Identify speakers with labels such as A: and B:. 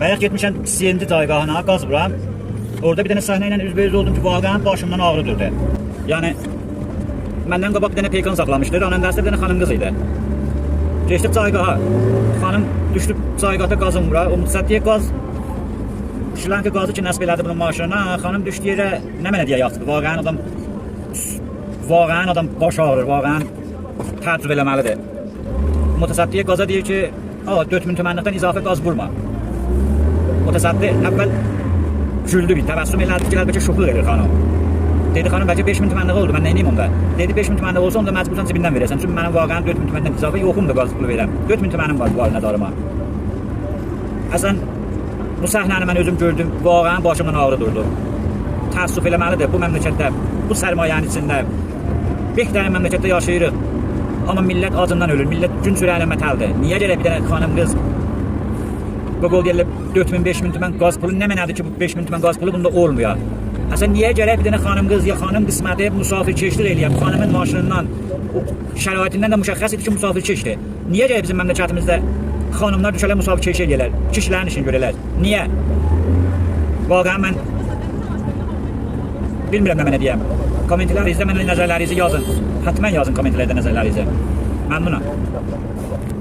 A: Bayaq getmişəm CND caygahına, qaz vuram. Orada bir dənə səhnə ilə üzbəüz oldum ki, vaqəən başımdan ağrı durdu. Yəni, məndən qabaq bir dənə peykan saxlamışdır, anəndəsi bir dənə xanım qız idi. Geçdik caygaha, xanım düşdü caygahda qazım vura, o mütəsəddiyə qaz, şilanki qazı ki, nəsb elədi bunun maşınına, xanım düşdü yerə, nə mənə deyə yaxdır, vaqəən adam baş ağrır, vaqəən təcrübə eləməlidir. Mütəsəddiyə qaza deyir ki, 4000 tümənlikdən izafə qaz vurma. Mütəsəddi əvvəl güldü bir, təbəssüm elədi ki, bəlkə şoxluq edir xanım. Dedi xanım, bəlkə 5000 tümənlik oldu, mən neyiniyim onda? Dedi 5000 tümənlik olsa, onda məcbursan cibindən verəsən. Çünki mənim vaqəən 4000 tüməndən izafə yoxum da qaz pulu verəm. 4000 tümənim var bu alinədarıma. Əslən, bu səhnəni mən özüm gördüm, vaqəən başımdan ağrı durdu. Təəssüf eləməlidir bu məmləkətdə, bu sərmayənin içində. Behtərin məmləkətdə yaşayırıq. Amma millət acından ölür, millət gün sürəyinə mətəldir. Niyə gərək bir dənə xanım qız Qogol deyirlər 4000-5000 tümən qaz pulu nə mənədir ki, bu 5000 tümən qaz pulu bunda olmuyor. Əslən, niyə gərək bir dənə xanım qız ya xanım qisməti musafirkeşlik eləyəm, xanımın maşınından, şəraitindən də müşəxəs idi ki, musafirkeşdir. Niyə gərək bizim məmləkətimizdə xanımlar düşələr musafirkeş eləyərlər, kişilərin işini görərlər? Niyə? Vaqəən mən bilmirəm nə mənə deyəm. Kommentlərinizdə mənə nəzərlərinizi yazın. Hətmən yazın kommentlərdə nəzərlərinizi. Məmnunam.